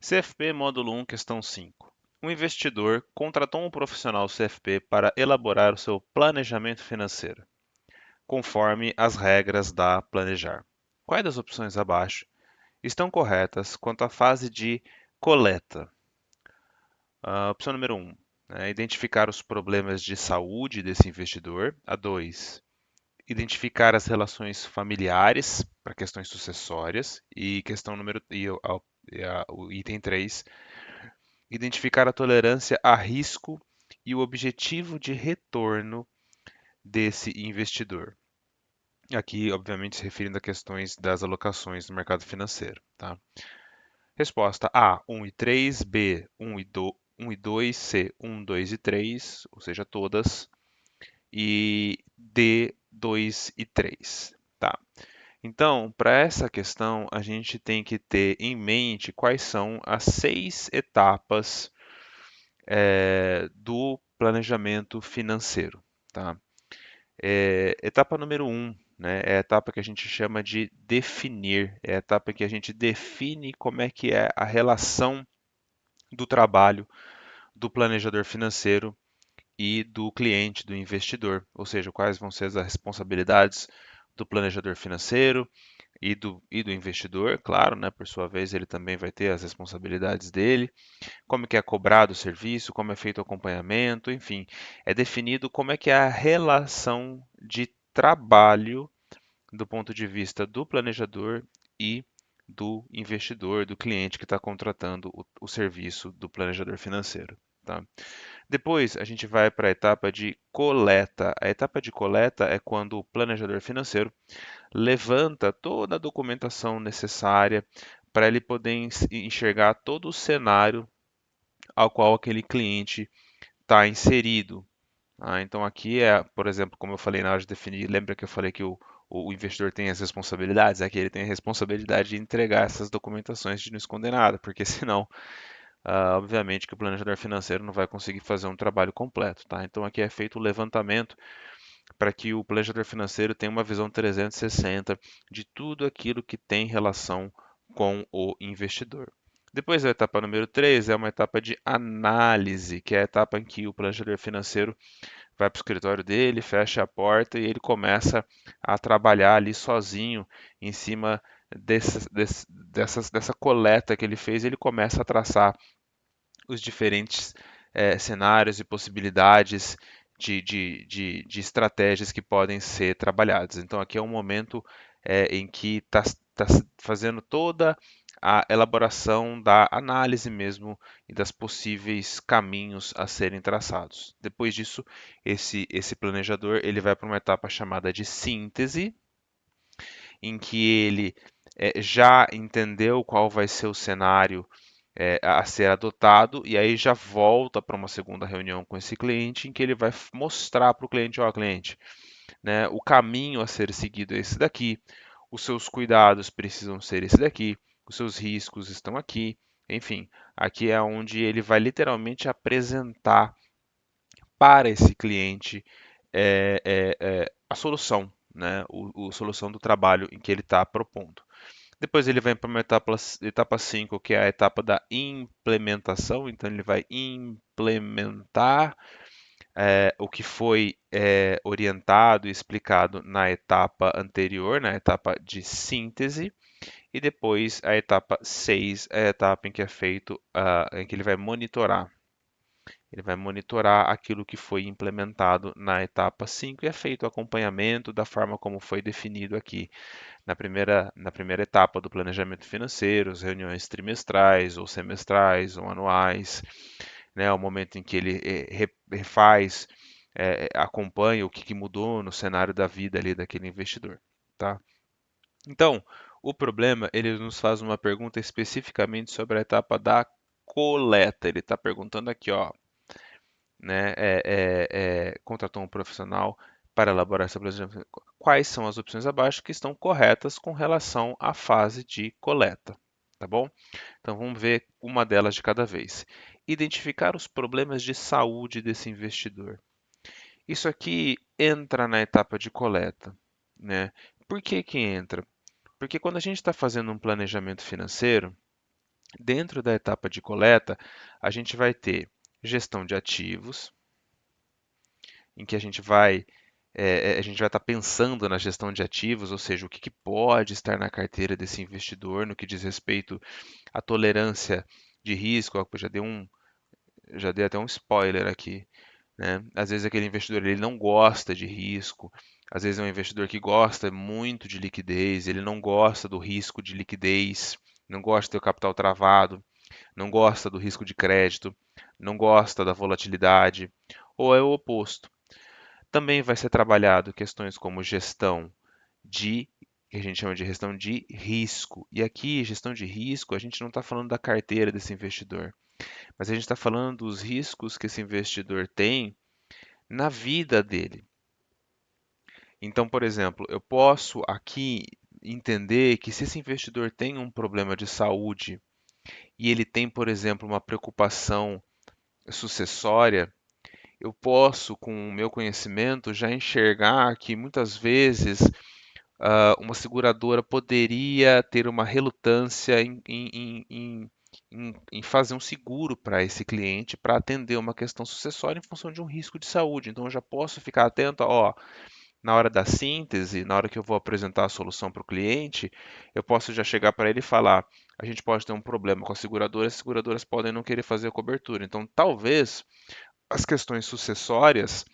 CFP Módulo 1, questão 5. Um investidor contratou um profissional CFP para elaborar o seu planejamento financeiro, conforme as regras da Planejar. Quais das opções abaixo estão corretas quanto à fase de coleta? Opção número 1, identificar os problemas de saúde desse investidor. A 2, identificar as relações familiares para questões sucessórias. E questão número o item 3, identificar a tolerância a risco e o objetivo de retorno desse investidor. Aqui, obviamente, se referindo a questões das alocações no mercado financeiro. Tá? Resposta A, 1 e 3, B, 1 e 2, C, 1, 2 e 3, ou seja, todas, e D, 2 e 3. Tá? Então, para essa questão, a gente tem que ter em mente quais são as 6 etapas do planejamento financeiro. Tá? Etapa número 1, né, é a etapa que a gente chama de definir, é a etapa que a gente define como é que é a relação do trabalho do planejador financeiro e do cliente, do investidor, ou seja, quais vão ser as responsabilidades do planejador financeiro e do investidor, claro, né, por sua vez ele também vai ter as responsabilidades dele, como que é cobrado o serviço, como é feito o acompanhamento, enfim, é definido como é que é a relação de trabalho do ponto de vista do planejador e do investidor, do cliente que está contratando o serviço do planejador financeiro. Tá? Depois a gente vai para a etapa de coleta. A etapa de coleta é quando o planejador financeiro levanta toda a documentação necessária para ele poder enxergar todo o cenário ao qual aquele cliente está inserido. Então aqui é, por exemplo, como eu falei na hora de definir, lembra que eu falei que o investidor tem as responsabilidades? Aqui ele tem a responsabilidade de entregar essas documentações de não esconder nada, porque senão, obviamente, que o planejador financeiro não vai conseguir fazer um trabalho completo, tá? Então aqui é feito o levantamento para que o planejador financeiro tenha uma visão 360 de tudo aquilo que tem relação com o investidor. Depois a etapa número 3 é uma etapa de análise, que é a etapa em que o planejador financeiro vai para o escritório dele, fecha a porta e ele começa a trabalhar ali sozinho em cima dessa coleta que ele fez. Ele começa a traçar os diferentes cenários e possibilidades de estratégias que podem ser trabalhadas. Então, aqui é um momento em que está fazendo toda a elaboração da análise mesmo e das possíveis caminhos a serem traçados. Depois disso, esse planejador ele vai para uma etapa chamada de síntese, em que ele já entendeu qual vai ser o cenário a ser adotado e aí já volta para uma segunda reunião com esse cliente em que ele vai mostrar para o cliente, ó, cliente, né, o caminho a ser seguido é esse daqui, os seus cuidados precisam ser esse daqui, os seus riscos estão aqui, enfim, aqui é onde ele vai literalmente apresentar para esse cliente a solução, né, a solução do trabalho em que ele está propondo. Depois ele vem para uma etapa 5, que é a etapa da implementação. Então ele vai implementar o que foi orientado e explicado na etapa anterior, na etapa de síntese. E depois a etapa 6 é a etapa em que é feito, em que ele vai monitorar. Ele vai monitorar aquilo que foi implementado na etapa 5 e é feito o acompanhamento da forma como foi definido aqui na primeira etapa do planejamento financeiro, as reuniões trimestrais ou semestrais ou anuais, né, o momento em que ele refaz, acompanha o que mudou no cenário da vida ali daquele investidor, tá? Então, o problema, ele nos faz uma pergunta especificamente sobre a etapa da coleta. Ele está perguntando aqui, ó, né, contratou um profissional para elaborar essa planejamento. Quais são as opções abaixo que estão corretas com relação à fase de coleta, tá bom? Então vamos ver uma delas de cada vez. Identificar os problemas de saúde desse investidor. Isso aqui entra na etapa de coleta, né? Por que que entra? Porque quando a gente está fazendo um planejamento financeiro, Dentro da etapa de coleta, a gente vai ter gestão de ativos, em que a gente vai estar pensando na gestão de ativos, ou seja, o que pode estar na carteira desse investidor no que diz respeito à tolerância de risco. Ó, eu já dei até um spoiler aqui, né? Às vezes aquele investidor ele não gosta de risco, às vezes é um investidor que gosta muito de liquidez, ele não gosta do risco de liquidez, não gosta de ter o capital travado, não gosta do risco de crédito, não gosta da volatilidade, ou é o oposto. Também vai ser trabalhado questões como gestão de, que a gente chama de gestão de risco. E aqui, gestão de risco, a gente não está falando da carteira desse investidor, mas a gente está falando dos riscos que esse investidor tem na vida dele. Então, por exemplo, eu posso aqui entender que se esse investidor tem um problema de saúde e ele tem, por exemplo, uma preocupação sucessória, eu posso, com o meu conhecimento, já enxergar que muitas vezes uma seguradora poderia ter uma relutância em fazer um seguro para esse cliente para atender uma questão sucessória em função de um risco de saúde. Então, eu já posso ficar atento, ó, na hora da síntese, na hora que eu vou apresentar a solução para o cliente, eu posso já chegar para ele e falar: a gente pode ter um problema com a seguradora, as seguradoras podem não querer fazer a cobertura. Então, talvez as questões sucessórias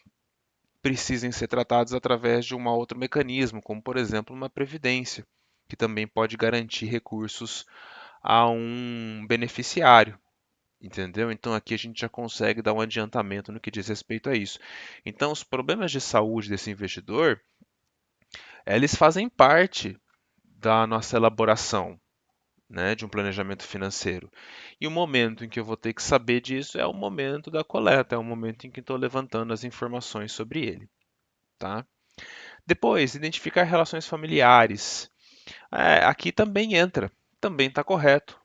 precisem ser tratadas através de um outro mecanismo, como por exemplo uma previdência, que também pode garantir recursos a um beneficiário. Entendeu? Então aqui a gente já consegue dar um adiantamento no que diz respeito a isso. Então os problemas de saúde desse investidor, eles fazem parte da nossa elaboração, né, de um planejamento financeiro. E o momento em que eu vou ter que saber disso é o momento da coleta, é o momento em que estou levantando as informações sobre ele, tá? Depois, identificar relações familiares. Aqui também entra, também está correto.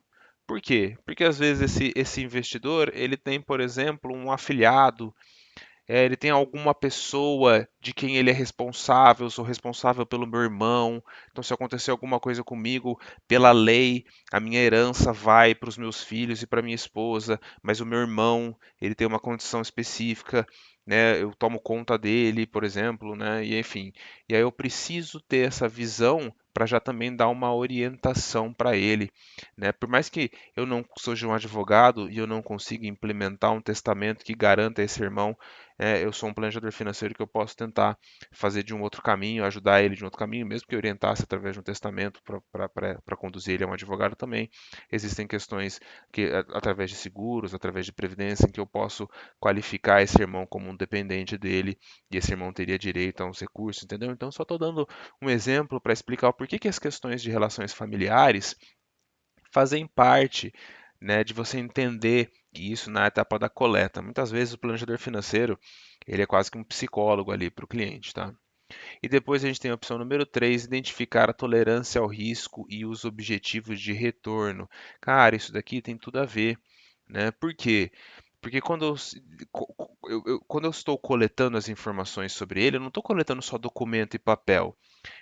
Por quê? Porque às vezes esse investidor ele tem, por exemplo, um afiliado, ele tem alguma pessoa de quem ele é responsável, eu sou responsável pelo meu irmão, então se acontecer alguma coisa comigo, pela lei, a minha herança vai para os meus filhos e para minha esposa, mas o meu irmão, ele tem uma condição específica, né? Eu tomo conta dele, por exemplo, né? E enfim, e aí eu preciso ter essa visão para já também dar uma orientação para ele, né? Por mais que eu não seja um advogado e eu não consiga implementar um testamento que garanta a esse irmão, eu sou um planejador financeiro que eu posso tentar fazer de um outro caminho, ajudar ele de um outro caminho, mesmo que eu orientasse através de um testamento para conduzir ele a um advogado também. Existem questões que, através de seguros, através de previdência, em que eu posso qualificar esse irmão como um dependente dele e esse irmão teria direito a uns recursos, entendeu? Então, só estou dando um exemplo para explicar o porquê que as questões de relações familiares fazem parte, né, de você entender isso na etapa da coleta. Muitas vezes o planejador financeiro, ele é quase que um psicólogo ali para o cliente, tá? E depois a gente tem a opção número 3, identificar a tolerância ao risco e os objetivos de retorno. Cara, isso daqui tem tudo a ver, né? Por quê? Porque quando eu estou coletando as informações sobre ele, eu não estou coletando só documento e papel.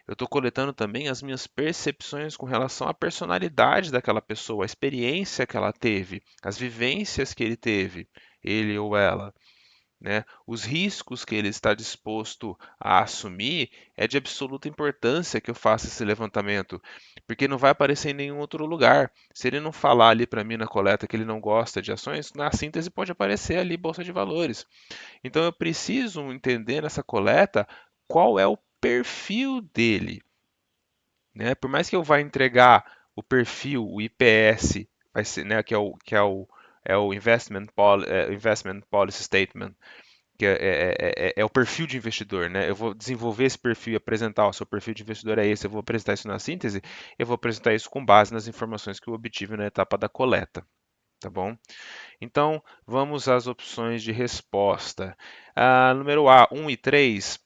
Eu estou coletando também as minhas percepções com relação à personalidade daquela pessoa, a experiência que ela teve, as vivências que ele teve, ele ou ela, né? Os riscos que ele está disposto a assumir é de absoluta importância que eu faça esse levantamento, porque não vai aparecer em nenhum outro lugar. Se ele não falar ali para mim na coleta que ele não gosta de ações, na síntese pode aparecer ali bolsa de valores. Então eu preciso entender nessa coleta qual é o perfil dele, né? Por mais que eu vá entregar o perfil, o IPS, vai ser, né, é o Investment Policy Statement, que é o perfil de investidor, né? Eu vou desenvolver esse perfil e apresentar, o seu perfil de investidor é esse, eu vou apresentar isso na síntese, eu vou apresentar isso com base nas informações que eu obtive na etapa da coleta, tá bom? Então, vamos às opções de resposta. Número A, 1 e 3.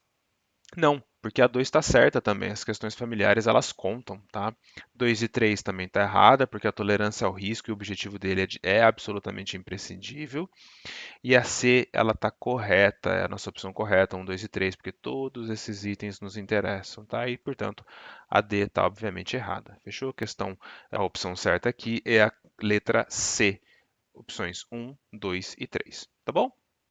Não, porque a 2 está certa também. As questões familiares elas contam, tá? 2 e 3 também está errada, porque a tolerância ao risco e o objetivo dele é absolutamente imprescindível. E a C, ela está correta, é a nossa opção correta, 1, 2 e 3, porque todos esses itens nos interessam, tá? E, portanto, a D está obviamente errada. Fechou? A opção certa aqui é a letra C, opções um, 2 e 3, tá bom?